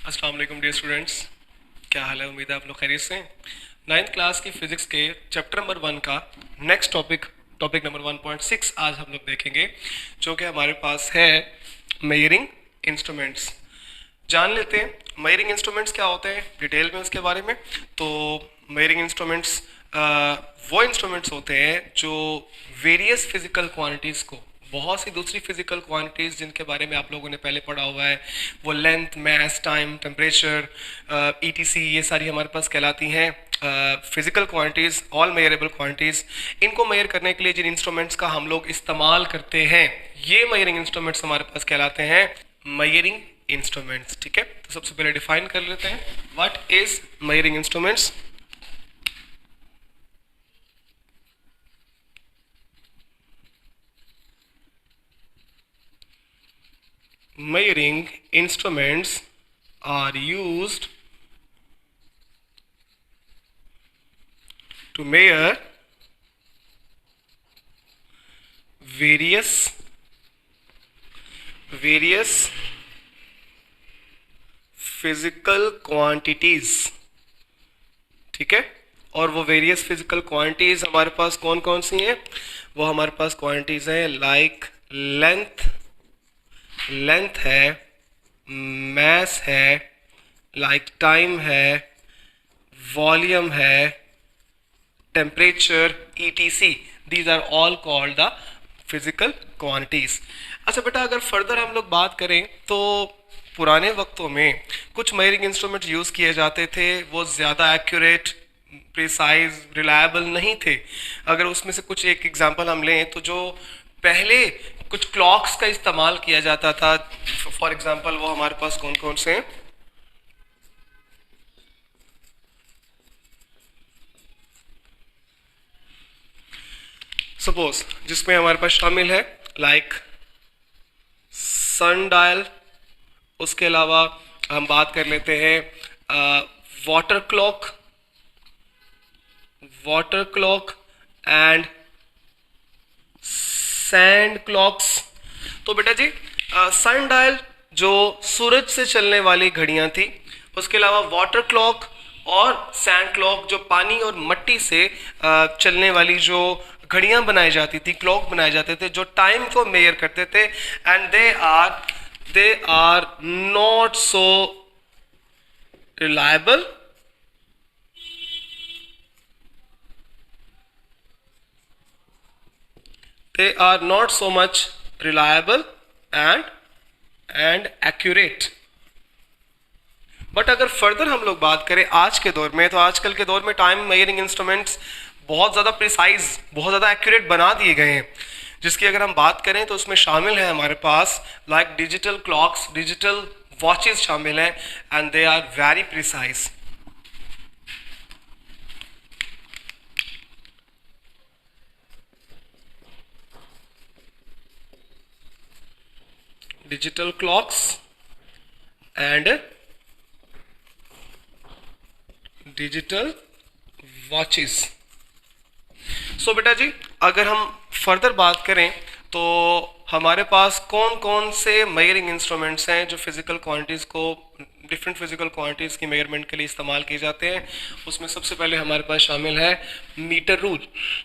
अस्सलाम वालेकुम dear students. क्या हाल है? उम्मीद है आप लोग खैरियत से हैं। नाइन्थ क्लास की फिजिक्स के चैप्टर नंबर 1 का नेक्स्ट टॉपिक नंबर 1.6 आज हम लोग देखेंगे, जो कि हमारे पास है मेजरिंग इंस्ट्रूमेंट्स। जान लेते हैं मेजरिंग इंस्ट्रूमेंट्स क्या होते हैं डिटेल में उसके बारे में। तो मेजरिंग इंस्ट्रूमेंट्स वो इंस्ट्रूमेंट्स होते हैं जो वेरियस फिजिकल क्वांटिटीज़ को, बहुत सी दूसरी फिजिकल क्वांटिटीज़ जिनके बारे में आप लोगों ने पहले पढ़ा हुआ है, वो लेंथ, मास, टाइम, टेम्परेचर, ईटीसी, ये सारी हमारे पास कहलाती हैं physical quantities, all measurable quantities. इनको मेजर करने के लिए जिन इंस्ट्रूमेंट्स का हम लोग इस्तेमाल करते हैं, ये मेजरिंग इंस्ट्रूमेंट्स हमारे पास कहलाते हैं मेजरिंग इंस्ट्रूमेंट्स। ठीक है, तो सबसे पहले डिफाइन कर लेते हैं what is measuring instruments. Measuring instruments are used to measure various physical quantities। ठीक है, और वो वेरियस फिजिकल क्वांटिटीज हमारे पास कौन कौन सी हैं? वो हमारे पास क्वांटिटीज हैं लाइक लेंथ है, मास है, लाइक टाइम है, वॉल्यूम है, temperature, ETC. These are all called the physical quantities. अच्छा बेटा, अगर फर्दर हम लोग बात करें तो पुराने वक्तों में कुछ मेजरिंग इंस्ट्रूमेंट यूज़ किए जाते थे, वो ज़्यादा एक्यूरेट, प्रिसाइज, रिलायबल नहीं थे। अगर उसमें से कुछ एक एग्जांपल हम लें तो जो पहले कुछ क्लॉक्स का इस्तेमाल किया जाता था, फॉर एग्जांपल वो हमारे पास कौन कौन से हैं? सपोज जिसमें हमारे पास शामिल है लाइक सन डायल, उसके अलावा हम बात कर लेते हैं water clock and sand clocks. तो बेटा जी, सन डायल जो सूरज से चलने वाली घड़ियां थी, उसके अलावा वाटर क्लॉक और सैंड क्लॉक जो पानी और मट्टी से चलने वाली जो घड़ियां बनाई जाती थी, क्लॉक बनाए जाते थे जो टाइम को मेजर करते थे, and they are not so reliable they are not so much reliable and accurate। But अगर फर्दर हम लोग बात करें आज के दौर में, तो आजकल के दौर में टाइम मेजरिंग इंस्ट्रूमेंट्स बहुत ज़्यादा प्रिसाइज, बहुत ज़्यादा एक्यूरेट बना दिए गए हैं, जिसकी अगर हम बात करें तो उसमें शामिल है हमारे पास like digital clocks, digital watches शामिल हैं, and they are very precise. Digital clocks and digital watches. So बेटा जी, अगर हम फर्दर बात करें तो हमारे पास कौन कौन से मेजरिंग इंस्ट्रूमेंट्स हैं जो फिजिकल क्वांटिटीज़ को, डिफरेंट फिजिकल क्वांटिटीज़ की मेजरमेंट के लिए इस्तेमाल किए जाते हैं। उसमें सबसे पहले हमारे पास शामिल है मीटर रूल।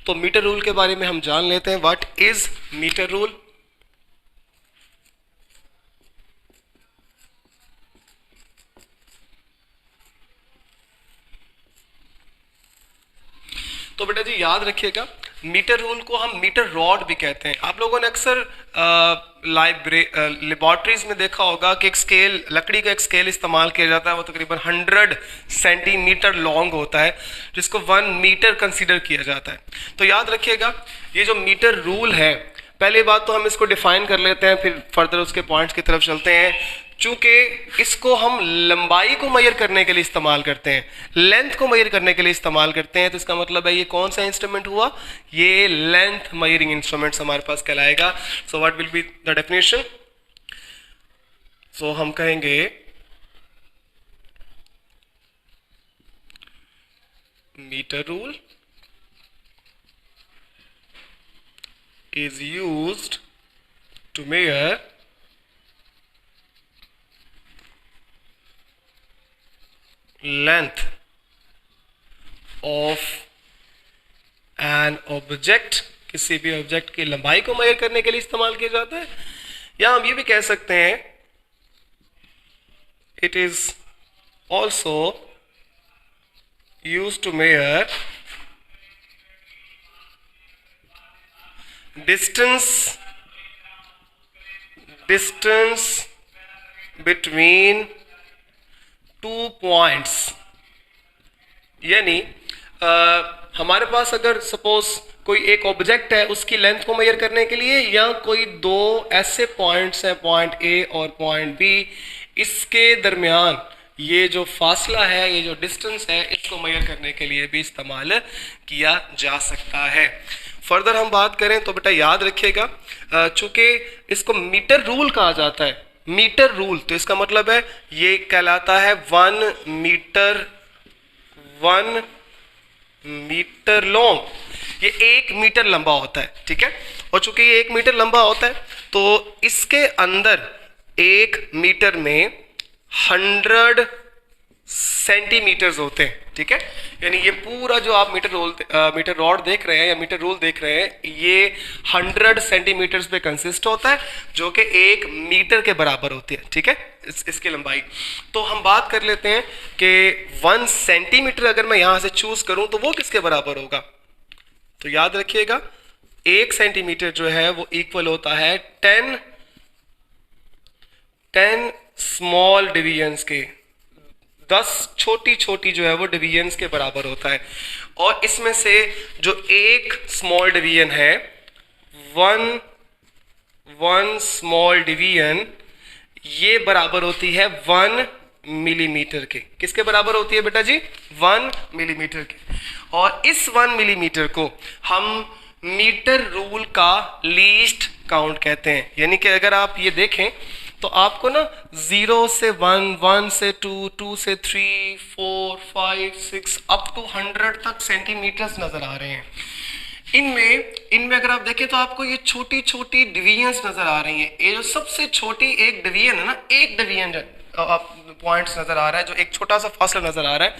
तो मीटर रूल के बारे में हम जान लेते हैं, व्हाट इज मीटर रूल। तो बेटा जी याद रखिएगा, मीटर रूल को हम मीटर रॉड भी कहते हैं। आप लोगों ने अक्सर लेबॉर्ट्रीज में देखा होगा कि एक स्केल, लकड़ी का एक स्केल इस्तेमाल किया जाता है, वो तकरीबन 100 सेंटीमीटर लॉन्ग होता है, जिसको 1 मीटर कंसीडर किया जाता है। तो याद रखिएगा, ये जो मीटर रूल है, पहली बात तो हम इसको डिफाइन कर लेते हैं, फिर फर्दर उसके पॉइंट्स की तरफ चलते हैं। चूंकि इसको हम लंबाई को मेजर करने के लिए इस्तेमाल करते हैं, लेंथ को मेजर करने के लिए इस्तेमाल करते हैं, तो इसका मतलब है ये कौन सा इंस्ट्रूमेंट हुआ? ये लेंथ मेजरिंग इंस्ट्रूमेंट्स हमारे पास कहलाएगा। So what will be the definition? So हम कहेंगे meter rule is used to measure length of an object, किसी भी ऑब्जेक्ट की लंबाई को मेजर करने के लिए इस्तेमाल किया जाता है। या हम ये भी कह सकते हैं it is also used to measure distance between two points. यानी हमारे पास अगर सपोज कोई एक ऑब्जेक्ट है, उसकी लेंथ को मेजर करने के लिए, या कोई दो ऐसे पॉइंट्स हैं, पॉइंट ए और पॉइंट बी, इसके दरमियान ये जो फासला है, ये जो डिस्टेंस है, इसको मेजर करने के लिए भी इस्तेमाल किया जा सकता है। फर्दर हम बात करें तो बेटा याद रखिएगा, चूंकि इसको मीटर रूल कहा जाता है, मीटर रूल, तो इसका मतलब है ये कहलाता है 1 मीटर लॉन्ग, ये 1 मीटर लंबा होता है, ठीक है। और चूंकि ये 1 मीटर लंबा होता है तो इसके अंदर 1 मीटर में 100 सेंटीमीटर्स होते हैं, ठीक है। यानी ये पूरा जो आप मीटर रॉड देख रहे हैं या मीटर रूल देख रहे हैं, ये 100 सेंटीमीटर्स पे कंसिस्ट होता है, जो कि 1 मीटर के बराबर होती है, ठीक है, इसकी लंबाई। तो हम बात कर लेते हैं कि 1 सेंटीमीटर अगर मैं यहां से चूज करूं तो वो किसके बराबर होगा। तो याद रखिएगा 1 सेंटीमीटर जो है वो इक्वल होता है 10 स्मॉल डिवीजन्स के, 10 छोटी छोटी जो है वो डिवीजन्स के बराबर होता है। और इसमें से जो एक स्मॉल डिवीजन है, वन स्मॉल डिवीजन, ये बराबर होती है 1 मिलीमीटर के। किसके बराबर होती है बेटा जी? 1 मिलीमीटर के। और इस 1 मिलीमीटर को हम मीटर रूल का लीस्ट काउंट कहते हैं। यानी कि अगर आप ये देखें तो आपको ना 0 से 1, 1 से 2, 2 से 3, 4, 5, 6 अप टू 100 तक सेंटीमीटर्स नजर आ रहे हैं। इनमें अगर आप देखें तो आपको ये छोटी छोटी डिवीजन्स नजर आ रही हैं। ये जो सबसे छोटी एक डिवीजन है ना, एक डिवीजन पॉइंट्स नजर आ रहा है, जो एक छोटा सा फासला नजर आ रहा है,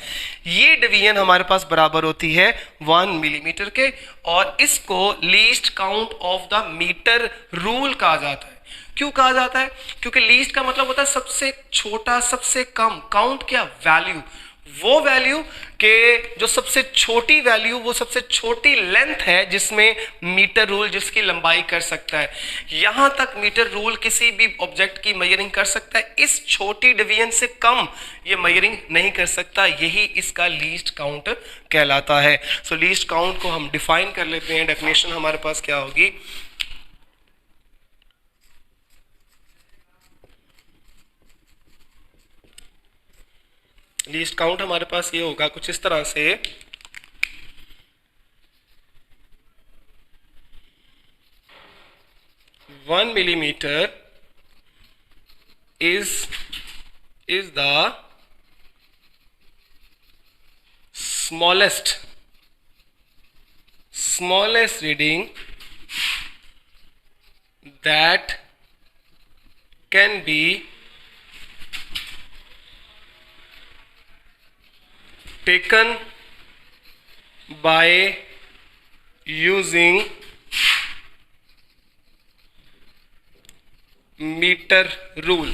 ये डिवीजन हमारे पास बराबर होती है 1 मिलीमीटर के। और इसको least count of the metre rule कहा जाता है। क्यों कहा जाता है? क्योंकि लीस्ट का मतलब होता है सबसे छोटा, सबसे कम। काउंट क्या? वैल्यू। वो वैल्यू के जो सबसे छोटी वैल्यू, वो सबसे छोटी लेंथ है जिसमें मीटर रूल जिसकी लंबाई कर सकता है। यहां तक मीटर रूल किसी भी ऑब्जेक्ट की मेजरिंग कर सकता है, इस छोटी डिवीजन से कम ये मेजरिंग नहीं कर सकता। यही इसका लीस्ट काउंट कहलाता है। सो लीस्ट काउंट को हम डिफाइन कर लेते हैं। डेफिनेशन हमारे पास क्या होगी? लीस्ट काउंट हमारे पास ये होगा कुछ इस तरह से, 1 millimetre is the smallest reading that can be taken by using meter rule.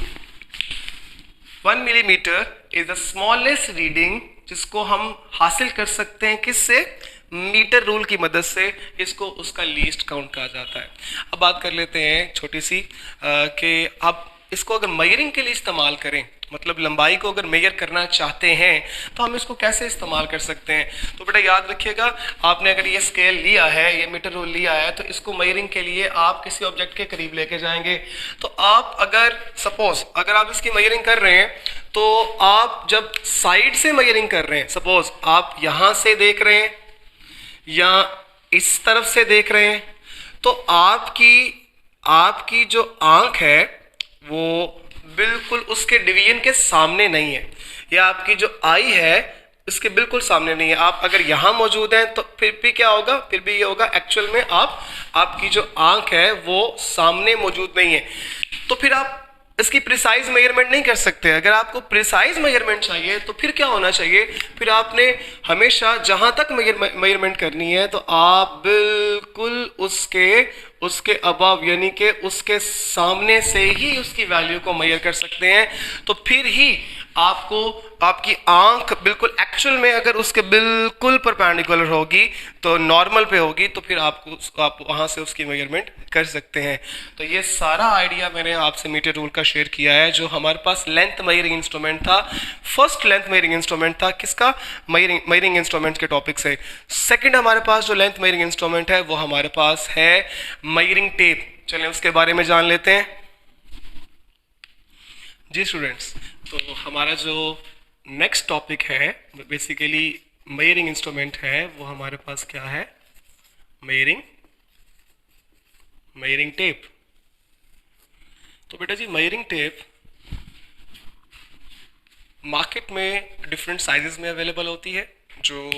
1 millimetre is the smallest reading जिसको हम हासिल कर सकते हैं किससे? मीटर रूल की मदद से। इसको उसका लीस्ट काउंट कहा जाता है। अब बात कर लेते हैं छोटी सी कि आप इसको अगर मेजरिंग के लिए इस्तेमाल करें, मतलब लंबाई को अगर मेजर करना चाहते हैं तो हम इसको कैसे इस्तेमाल कर सकते हैं। तो बेटा याद रखिएगा, आपने अगर ये स्केल लिया है, ये मीटर रूल लिया है, तो इसको मेजरिंग के लिए आप किसी ऑब्जेक्ट के करीब लेके जाएंगे। तो आप अगर सपोज अगर आप इसकी मेजरिंग कर रहे हैं, तो आप जब साइड से मेजरिंग कर रहे हैं, सपोज आप यहाँ से देख रहे हैं या इस तरफ से देख रहे हैं, तो आपकी जो आंख है वो बिल्कुल उसके डिवीजन के सामने नहीं है, या आपकी जो आई है इसके बिल्कुल सामने नहीं है। आप अगर यहाँ मौजूद हैं तो फिर भी क्या होगा? फिर भी ये होगा एक्चुअल में आपकी जो आंख है वो सामने मौजूद नहीं है। तो फिर आप इसकी प्रिसाइज मेजरमेंट नहीं कर सकते। अगर आपको प्रिसाइज मेजरमेंट चाहिए तो फिर क्या होना चाहिए, फिर आपने हमेशा जहां तक मेजरमेंट करनी है तो आप बिल्कुल उसके अबव यानी कि उसके सामने से ही उसकी वैल्यू को मेजर कर सकते हैं। तो फिर ही आपको आपकी आंख बिल्कुल एक्चुअल में अगर उसके बिल्कुल परपेंडिकुलर होगी तो नॉर्मल पे होगी तो फिर आप वहां से उसकी मेजरमेंट कर सकते हैं। तो ये सारा आइडिया मैंने आपसे मीटर रूल का शेयर किया है। जो हमारे पास लेंथ मेजरिंग इंस्ट्रूमेंट था, फर्स्ट लेंथ मेजरिंग इंस्ट्रूमेंट था किसका, मेजरिंग इंस्ट्रूमेंट के टॉपिक से। सेकंड हमारे पास जो लेंथ मेजरिंग इंस्ट्रूमेंट है वो हमारे पास है मेजरिंग टेप। चलिए उसके बारे में जान लेते हैं जी स्टूडेंट्स। तो हमारा जो नेक्स्ट टॉपिक है बेसिकली मेजरिंग इंस्ट्रूमेंट है वो हमारे पास क्या है, मेजरिंग टेप। तो बेटा जी मेजरिंग टेप मार्केट में डिफरेंट साइजेस में अवेलेबल होती है, जो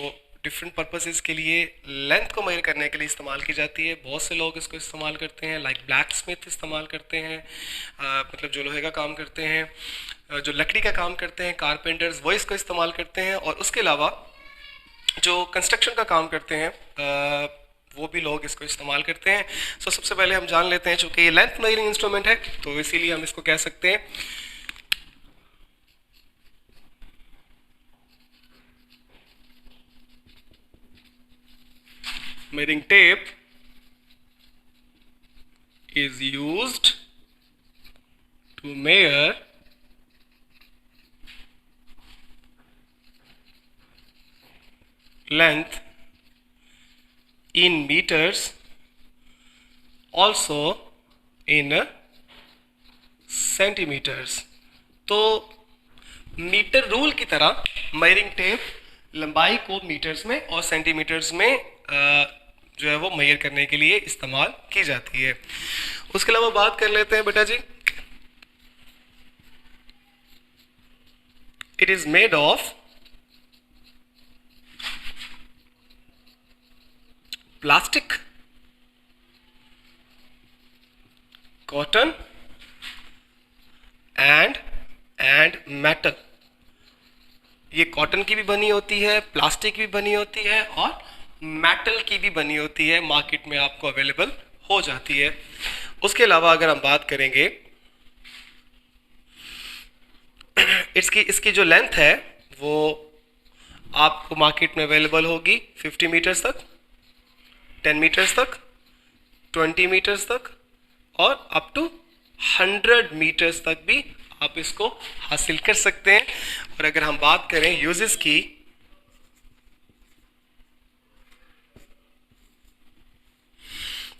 डिफरेंट पर्पसेस के लिए लेंथ को मेजर करने के लिए इस्तेमाल की जाती है। बहुत से लोग इसको इस्तेमाल करते हैं, लाइक ब्लैक स्मिथ इस्तेमाल करते हैं, मतलब जो लोहे का काम करते हैं, जो लकड़ी का काम करते हैं, कारपेंटर्स वो इसको इस्तेमाल करते हैं। और उसके अलावा जो कंस्ट्रक्शन का काम करते हैं वो भी लोग इसको इस्तेमाल करते हैं। सो सबसे पहले हम जान लेते हैं, चूँकि ये लेंथ मेजरिंग इंस्ट्रूमेंट है तो इसीलिए हम इसको कह सकते हैं measuring tape is used to measure length in meters, also in centimeters। तो मीटर रूल की तरह मेजरिंग टेप लंबाई को मीटर्स में और सेंटीमीटर्स में जो है वो मेजर करने के लिए इस्तेमाल की जाती है। उसके अलावा बात कर लेते हैं बेटा जी, it is made of plastic, cotton and metal. ये कॉटन की भी बनी होती है, प्लास्टिक की भी बनी होती है और मेटल की भी बनी होती है, मार्केट में आपको अवेलेबल हो जाती है। उसके अलावा अगर हम बात करेंगे इसकी जो लेंथ है वो आपको मार्केट में अवेलेबल होगी 50 मीटर्स तक, 10 मीटर्स तक, 20 मीटर्स तक और अप टू 100 मीटर्स तक भी आप इसको हासिल कर सकते हैं। और अगर हम बात करें यूजेस की,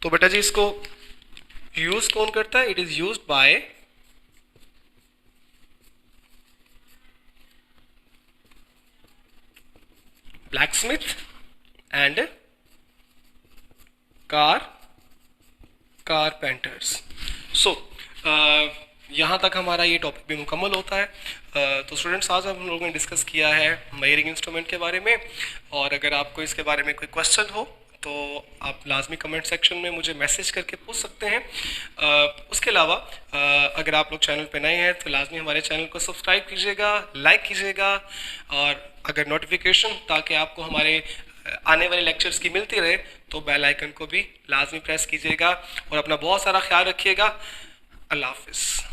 तो बेटा जी इसको यूज कौन करता है, it is used by blacksmith and carpenters. So यहाँ तक हमारा ये टॉपिक भी मुकम्मल होता है। तो स्टूडेंट्स आज हम लोगों ने डिस्कस किया है मेजरिंग इंस्ट्रूमेंट के बारे में, और अगर आपको इसके बारे में कोई क्वेश्चन हो तो आप लाजमी कमेंट सेक्शन में मुझे मैसेज करके पूछ सकते हैं। उसके अलावा अगर आप लोग चैनल पे नए हैं तो लाजमी हमारे चैनल को सब्सक्राइब कीजिएगा, लाइक कीजिएगा, और अगर नोटिफिकेशन ताकि आपको हमारे आने वाले लेक्चर्स की मिलती रहे तो बेल आइकन को भी लाजमी प्रेस कीजिएगा। और अपना बहुत सारा ख्याल रखिएगा। अल्लाह हाफिज़।